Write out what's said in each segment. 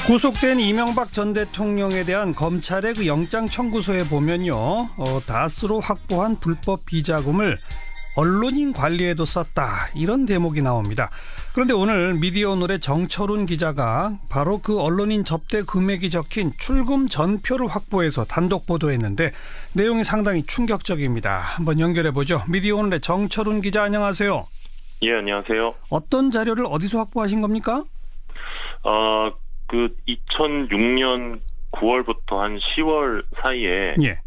구속된 이명박 전 대통령에 대한 검찰의 그 영장 청구서에 보면요, 다스로 확보한 불법 비자금을 언론인 관리에도 썼다, 이런 대목이 나옵니다. 그런데 오늘 미디어오늘의 정철훈 기자가 바로 그 언론인 접대 금액이 적힌 출금 전표를 확보해서 단독 보도했는데 내용이 상당히 충격적입니다. 한번 연결해보죠. 미디어오늘의 정철훈 기자, 안녕하세요. 예, 안녕하세요. 어떤 자료를 어디서 확보하신 겁니까? 2006년 9월부터 한 10월 사이에 예.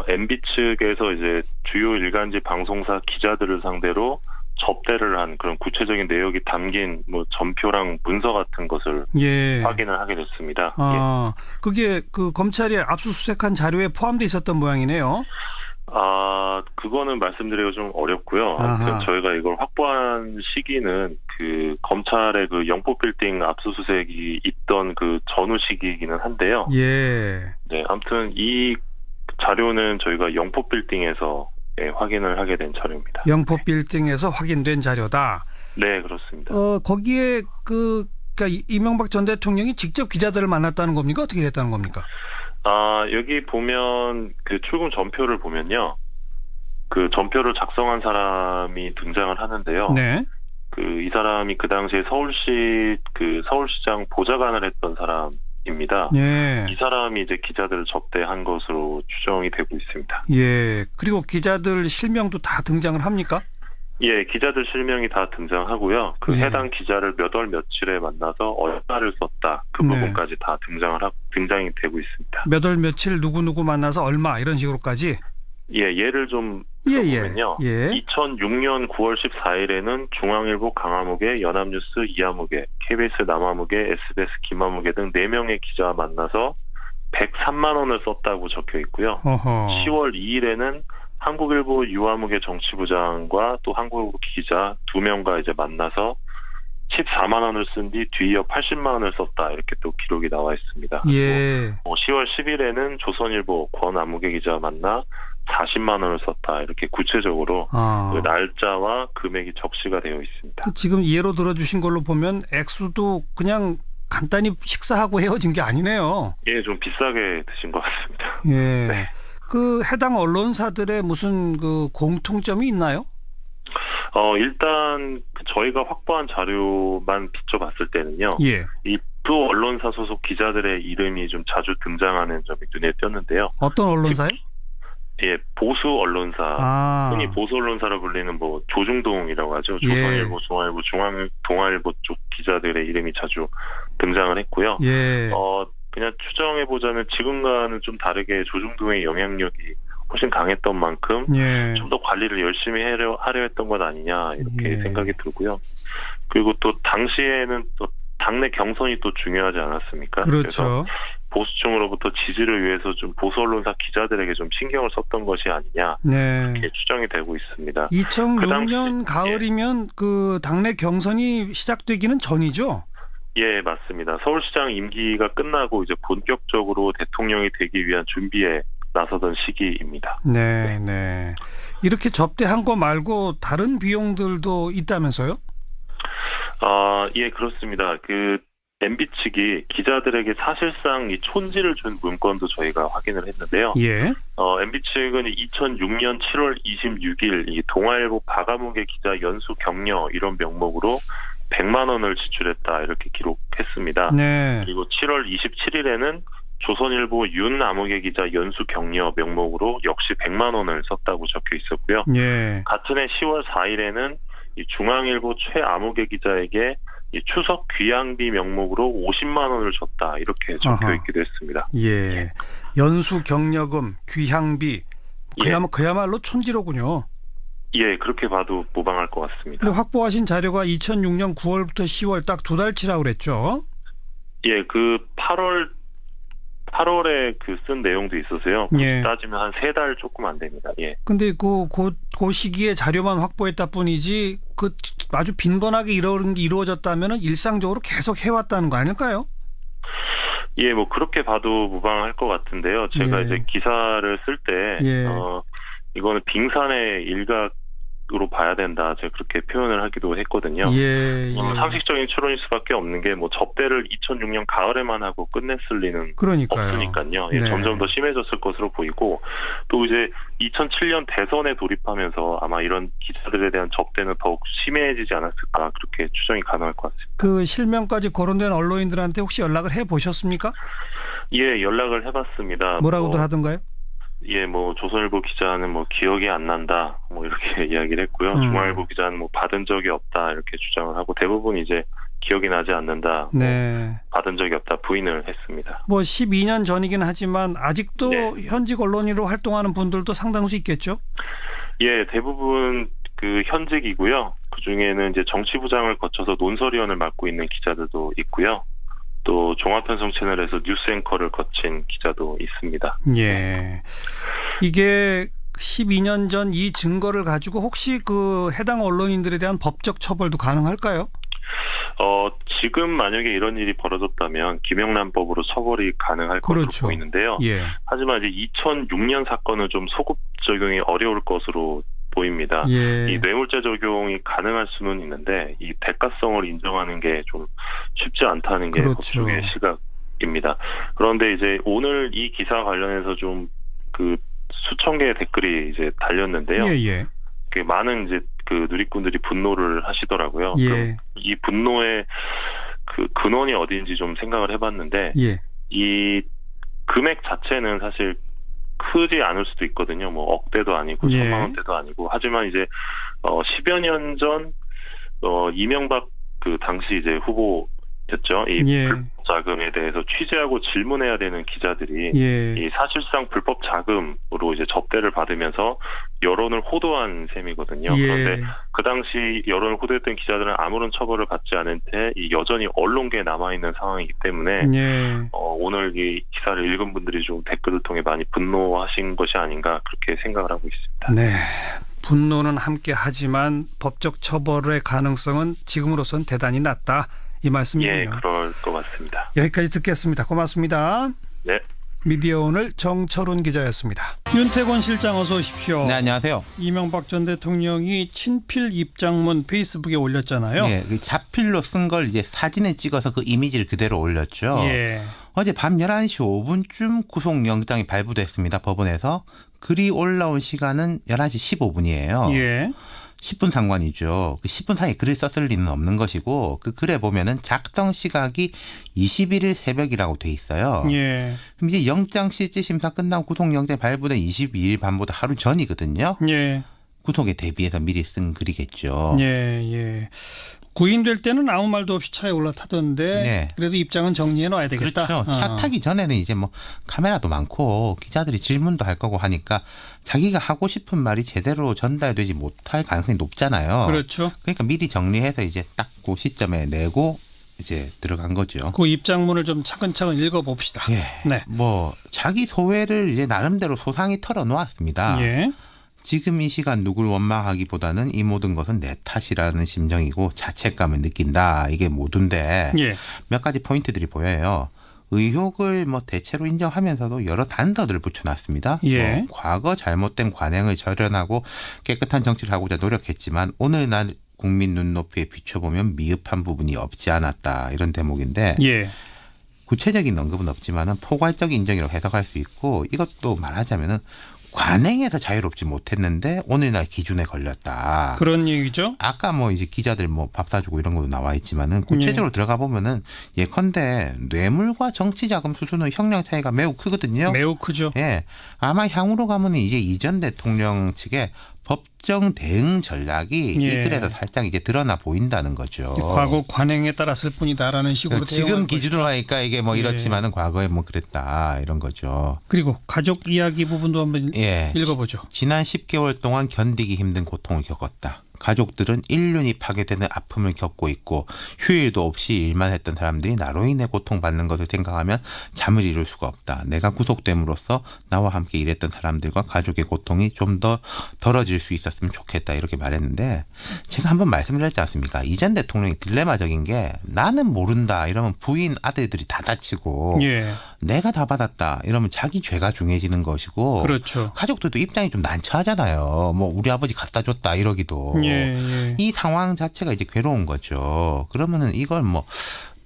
MB 측에서 이제 주요 일간지 방송사 기자들을 상대로 접대를 한 그런 구체적인 내역이 담긴 전표랑 문서 같은 것을 확인을 하게 됐습니다. 그게 그 검찰이 압수수색한 자료에 포함되어 있었던 모양이네요. 그거는 말씀드리기가 좀 어렵고요. 아무튼 저희가 이걸 확보한 시기는 그 검찰의 그 영포빌딩 압수수색이 있던 그 전후 시기이기는 한데요. 예. 네, 아무튼 이 자료는 저희가 영포빌딩에서 확인을 하게 된 자료입니다. 영포빌딩에서 확인된 자료다. 네, 그렇습니다. 거기에 그러니까 이명박 전 대통령이 직접 기자들을 만났다는 겁니까? 어떻게 됐다는 겁니까? 여기 보면 그 출금 전표를 보면요. 그 전표를 작성한 사람이 등장을 하는데요. 네. 이 사람이 그 당시에 서울시장 보좌관을 했던 사람입니다. 예. 이 사람이 이제 기자들을 접대한 것으로 추정이 되고 있습니다. 예. 그리고 기자들 실명도 다 등장을 합니까? 예, 기자들 실명이 다 등장하고요. 해당 기자를 몇 월 며칠에 만나서 얼마를 썼다, 그 부분까지 다 등장이 되고 있습니다. 몇 월 며칠 누구 만나서 얼마, 이런 식으로까지? 예, 예를 좀 들어보면요. 2006년 9월 14일에는 중앙일보 강화무게, 연합뉴스 이하무게, KBS 남아무게, SBS 김하무게 등 4명의 기자와 만나서 103만 원을 썼다고 적혀 있고요. 10월 2일에는 한국일보 유아무개 정치부장과 또 한국일보 기자 2명과 이제 만나서 14만 원을 쓴 뒤 뒤이어 80만 원을 썼다, 이렇게 또 기록이 나와 있습니다. 예. 10월 10일에는 조선일보 권아무개 기자와 만나 40만 원을 썼다, 이렇게 구체적으로 그 날짜와 금액이 적시가 되어 있습니다. 지금 예로 들어주신 걸로 보면 액수도 그냥 간단히 식사하고 헤어진 게 아니네요. 예, 좀 비싸게 드신 것 같습니다. 예. 네. 그 해당 언론사들의 무슨 그 공통점이 있나요? 일단 저희가 확보한 자료만 비춰봤을 때는요. 예. 이 두 언론사 소속 기자들의 이름이 좀 자주 등장하는 점이 눈에 띄었는데요. 어떤 언론사요? 예, 보수 언론사. 흔히 보수 언론사로 불리는 조중동이라고 하죠. 조선일보, 중앙일보, 동아일보 쪽 기자들의 이름이 자주 등장을 했고요. 예. 그냥 추정해보자면 지금과는 좀 다르게 조중동의 영향력이 훨씬 강했던 만큼 좀 더 관리를 열심히 하려 했던 것 아니냐, 이렇게 생각이 들고요. 그리고 또 당시에는 또 당내 경선이 또 중요하지 않았습니까? 그렇죠. 그래서 보수층으로부터 지지를 위해서 좀 보수 언론사 기자들에게 좀 신경을 썼던 것이 아니냐, 이렇게 추정이 되고 있습니다. 2006년 가을이면 그 당내 경선이 시작되기는 전이죠? 예, 맞습니다. 서울시장 임기가 끝나고 이제 본격적으로 대통령이 되기 위한 준비에 나서던 시기입니다. 네. 이렇게 접대한 거 말고 다른 비용들도 있다면서요? 예, 그렇습니다. MB 측이 기자들에게 사실상 이 촌지를 준 문건도 저희가 확인을 했는데요. 예. MB 측은 2006년 7월 26일 이 동아일보 박아무개 기자 연수 격려, 이런 명목으로 100만 원을 지출했다, 이렇게 기록했습니다. 네. 그리고 7월 27일에는 조선일보 윤아무개 기자 연수 격려 명목으로 역시 100만 원을 썼다고 적혀 있었고요. 예. 같은 해 10월 4일에는 이 중앙일보 최아무개 기자에게 이 추석 귀향비 명목으로 50만 원을 줬다, 이렇게 적혀 있기도 했습니다. 예. 연수 격려금, 귀향비, 그야말로 촌지로군요. 예, 그렇게 봐도 무방할 것 같습니다. 근데 확보하신 자료가 2006년 9월부터 10월 딱 2달치라고 그랬죠? 예, 8월에 쓴 내용도 있어서요. 따지면 한 3달 조금 안 됩니다. 예. 근데 그 시기에 자료만 확보했다 뿐이지 아주 빈번하게 이런 게 이루어졌다면은 일상적으로 계속 해왔다는 거 아닐까요? 예, 그렇게 봐도 무방할 것 같은데요. 제가 이제 기사를 쓸 때 이거는 빙산의 일각 으로 봐야 된다. 제가 그렇게 표현을 하기도 했거든요. 예. 상식적인 추론일 수밖에 없는 게 뭐 접대를 2006년 가을에만 하고 끝냈을 리는 그러니까요. 없으니까요. 예, 네. 점점 더 심해졌을 것으로 보이고 또 이제 2007년 대선에 돌입하면서 아마 이런 기자들에 대한 접대는 더욱 심해지지 않았을까 그렇게 추정이 가능할 것 같습니다. 그 실명까지 거론된 언론인들한테 혹시 연락을 해보셨습니까? 예, 연락을 해봤습니다. 뭐라고들 하던가요? 예, 뭐 조선일보 기자는 뭐 기억이 안 난다, 뭐 이렇게 이야기를 했고요. 중앙일보 기자는 뭐 받은 적이 없다 이렇게 주장을 하고 대부분 이제 기억이 나지 않는다, 네. 뭐 받은 적이 없다 부인을 했습니다. 뭐 12년 전이긴 하지만 아직도 네. 현직 언론인으로 활동하는 분들도 상당수 있겠죠? 예, 대부분 그 현직이고요. 그 중에는 이제 정치부장을 거쳐서 논설위원을 맡고 있는 기자들도 있고요. 또 종합편성 채널에서 뉴스 앵커를 거친 기자도 있습니다. 예. 이게 12년 전 이 증거를 가지고 혹시 그 해당 언론인들에 대한 법적 처벌도 가능할까요? 지금 만약에 이런 일이 벌어졌다면 김영란법으로 처벌이 가능할 그렇죠. 것으로 보이는데요. 예. 하지만 이제 2006년 사건은 좀 소급 적용이 어려울 것으로 보입니다. 예. 이 뇌물죄 적용이 가능할 수는 있는데 이 대가성을 인정하는 게 좀 쉽지 않다는 게 그렇죠. 법조계의 시각입니다. 그런데 이제 오늘 이 기사 관련해서 좀 그 수천 개의 댓글이 이제 달렸는데요. 예. 그 많은 이제 그 누리꾼들이 분노를 하시더라고요. 예. 그럼 이 분노의 그 근원이 어디인지 좀 생각을 해봤는데 예. 이 금액 자체는 사실 크지 않을 수도 있거든요. 뭐 억대도 아니고 예. 1,000만 원대도 아니고 하지만 이제 10여 년 전 이명박 그 당시 이제 후보였죠. 이 예. 불법 자금에 대해서 취재하고 질문해야 되는 기자들이 예. 이 사실상 불법 자금으로 이제 접대를 받으면서 여론을 호도한 셈이거든요. 예. 그런데 그 당시 여론을 호도했던 기자들은 아무런 처벌을 받지 않은 채 이 여전히 언론계에 남아 있는 상황이기 때문에 예. 오늘 이 기사를 읽은 분들이 좀 댓글을 통해 많이 분노하신 것이 아닌가 그렇게 생각을 하고 있습니다. 네. 분노는 함께 하지만 법적 처벌의 가능성은 지금으로선 대단히 낮다. 이 말씀이군요. 예, 그럴 것 같습니다. 여기까지 듣겠습니다. 고맙습니다. 네. 미디어 오늘 정철훈 기자였습니다. 윤태권 실장 어서 오십시오. 네, 안녕하세요. 이명박 전 대통령이 친필 입장문 페이스북에 올렸잖아요. 예, 그 자필로 쓴 걸 이제 사진에 찍어서 그 이미지를 그대로 올렸죠. 예. 어제 밤 11시 5분쯤 구속영장이 발부됐습니다. 법원에서. 글이 올라온 시간은 11시 15분이에요. 예. 10분 상관이죠. 그 10분 사이에 글을 썼을 리는 없는 것이고 그 글에 보면은 작성 시각이 21일 새벽이라고 돼 있어요. 예. 그럼 이제 영장 실질 심사 끝나고 구속영장 발부된 22일 밤보다 하루 전이거든요. 예. 구속에 대비해서 미리 쓴 글이겠죠. 예. 구인될 때는 아무 말도 없이 차에 올라타던데 네. 그래도 입장은 정리해 놔야 되겠다. 그렇죠. 차 타기 전에는 이제 뭐 카메라도 많고 기자들이 질문도 할 거고 하니까 자기가 하고 싶은 말이 제대로 전달되지 못할 가능성이 높잖아요. 그렇죠. 그러니까 미리 정리해서 이제 딱 그 시점에 내고 이제 들어간 거죠. 그 입장문을 좀 차근차근 읽어봅시다. 예. 네. 뭐 자기 소회를 이제 나름대로 소상히 털어놓았습니다. 예. 지금 이 시간 누굴 원망하기보다는 이 모든 것은 내 탓이라는 심정이고 자책감을 느낀다. 이게 모두인데 예. 몇 가지 포인트들이 보여요. 의혹을 뭐 대체로 인정하면서도 여러 단서들을 붙여놨습니다. 예. 뭐 과거 잘못된 관행을 절연하고 깨끗한 정치를 하고자 노력했지만 오늘날 국민 눈높이에 비춰보면 미흡한 부분이 없지 않았다. 이런 대목인데 예. 구체적인 언급은 없지만은 포괄적 인정이라고 해석할 수 있고 이것도 말하자면은 관행에서 자유롭지 못했는데 오늘날 기준에 걸렸다. 그런 얘기죠. 아까 뭐 이제 기자들 뭐 밥 사주고 이런 것도 나와 있지만은 구체적으로 들어가 보면은 예컨대 뇌물과 정치 자금 수수는 형량 차이가 매우 크거든요. 매우 크죠. 예, 아마 향후로 가면은 이제 이전 대통령 측의 법정 대응 전략이 예. 이 글에서 살짝 이제 드러나 보인다는 거죠. 과거 관행에 따랐을 뿐이다라는 식으로 지금 기준으로 하니까 이게 뭐 예. 이렇지만은 과거에 뭐 그랬다 이런 거죠. 그리고 가족 이야기 부분도 한번 예. 읽어보죠. 지난 10개월 동안 견디기 힘든 고통을 겪었다. 가족들은 인륜이 파괴되는 아픔을 겪고 있고 휴일도 없이 일만 했던 사람들이 나로 인해 고통받는 것을 생각하면 잠을 이룰 수가 없다. 내가 구속됨으로써 나와 함께 일했던 사람들과 가족의 고통이 좀 더 덜어질 수 있었으면 좋겠다 이렇게 말했는데 제가 한번 말씀드렸지 않습니까? 이 전 대통령이 딜레마적인 게 나는 모른다 이러면 부인 아들들이 다 다치고 예. 내가 다 받았다 이러면 자기 죄가 중해지는 것이고 그렇죠. 가족들도 입장이 좀 난처하잖아요. 뭐 우리 아버지 갖다 줬다 이러기도 예. 이 상황 자체가 이제 괴로운 거죠. 그러면은 이걸 뭐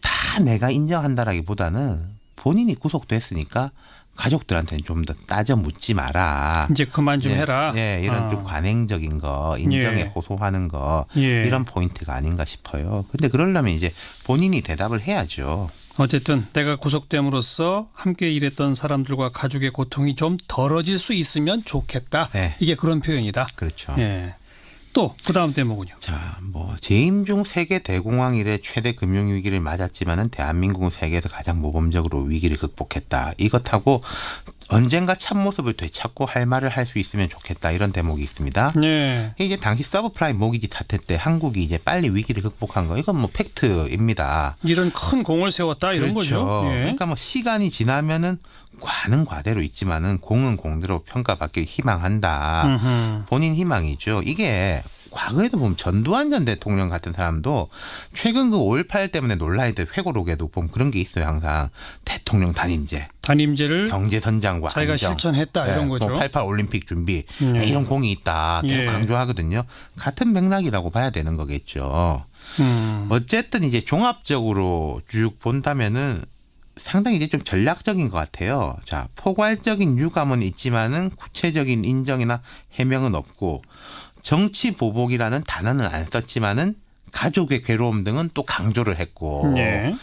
다 내가 인정한다라기보다는 본인이 구속됐으니까 가족들한테는 좀 더 따져 묻지 마라. 이제 그만 좀 해라. 예, 이런 좀 관행적인 거, 인정에 예. 호소하는 거 예. 이런 포인트가 아닌가 싶어요. 근데 그러려면 이제 본인이 대답을 해야죠. 어쨌든 내가 구속됨으로써 함께 일했던 사람들과 가족의 고통이 좀 덜어질 수 있으면 좋겠다. 네. 이게 그런 표현이다. 그렇죠. 예. 또 그다음 대목은요. 자, 뭐 재임 중 세계 대공황 이래 최대 금융 위기를 맞았지만은 대한민국은 세계에서 가장 모범적으로 위기를 극복했다. 이것하고 언젠가 참모습을 되찾고 할 말을 할 수 있으면 좋겠다. 이런 대목이 있습니다. 예. 이게 당시 서브프라임 모기지 사태 때 한국이 이제 빨리 위기를 극복한 거 이건 뭐 팩트입니다. 이런 큰 공을 세웠다 이런 그렇죠. 거죠. 예. 그러니까 뭐 시간이 지나면은 과는 과대로 있지만은 공은 공대로 평가받길 희망한다. 음흠. 본인 희망이죠. 이게 과거에도 보면 전두환 전 대통령 같은 사람도 최근 그 5.18 때문에 논란이 돼 회고록에도 보면 그런 게 있어요. 항상 대통령 단임제, 단임제를 경제선장과 자기가 안정. 실천했다 이런 거죠. 88 올림픽 준비 예. 이런 공이 있다. 계속 예. 강조하거든요. 같은 맥락이라고 봐야 되는 거겠죠. 어쨌든 이제 종합적으로 쭉 본다면은 상당히 이제 좀 전략적인 것 같아요. 자, 포괄적인 유감은 있지만은 구체적인 인정이나 해명은 없고 정치 보복이라는 단어는 안 썼지만은 가족의 괴로움 등은 또 강조를 했고. 예.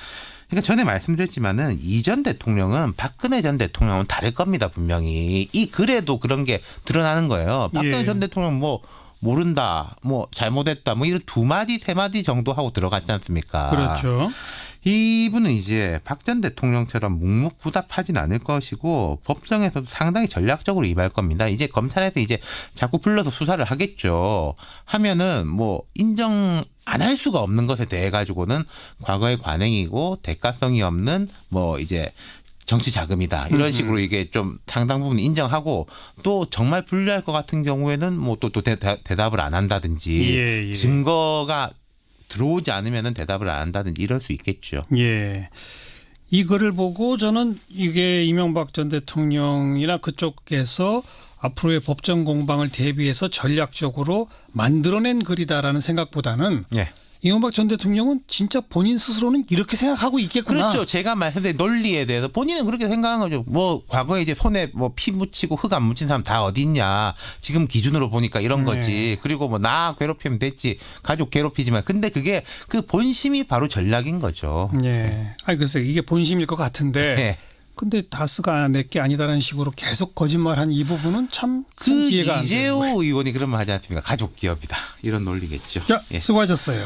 그러니까 전에 말씀드렸지만은 이 전 대통령은 박근혜 전 대통령은 다를 겁니다. 분명히 이 글에도 그런 게 드러나는 거예요. 박근혜 예. 전 대통령 뭐 모른다, 뭐 잘못했다, 뭐 이런 2마디 3마디 정도 하고 들어갔지 않습니까? 그렇죠. 이분은 이제 박 전 대통령처럼 묵묵부답하진 않을 것이고 법정에서도 상당히 전략적으로 임할 겁니다. 이제 검찰에서 이제 자꾸 불러서 수사를 하겠죠. 하면은 뭐 인정 안 할 수가 없는 것에 대해 가지고는 과거의 관행이고 대가성이 없는 뭐 이제 정치 자금이다. 이런 식으로 이게 좀 상당 부분 인정하고 또 정말 불리할 것 같은 경우에는 뭐 또 대답을 안 한다든지 예. 증거가 들어오지 않으면 대답을 안 한다든지 이럴 수 있겠죠. 예. 이 글을 보고 저는 이게 이명박 전 대통령이나 그쪽에서 앞으로의 법정 공방을 대비해서 전략적으로 만들어낸 글이다라는 생각보다는 예. 이명박 전 대통령은 진짜 본인 스스로는 이렇게 생각하고 있겠구나. 그렇죠. 제가 말했을 때 논리에 대해서 본인은 그렇게 생각한 거죠. 뭐 과거에 이제 손에 뭐 피 묻히고 흙 안 묻힌 사람 다 어디 있냐. 지금 기준으로 보니까 이런 거지. 그리고 뭐 나 괴롭히면 됐지. 가족 괴롭히지만. 근데 그게 그 본심이 바로 전략인 거죠. 예. 아니 글쎄 이게 본심일 것 같은데. 네. 근데 다스가 내게 아니다라는 식으로 계속 거짓말한 이 부분은 참 그 이해가 안 돼요. 이재호 의원이 그런 말 하지 않습니까? 가족 기업이다. 이런 논리겠죠. 자, 예. 수고하셨어요.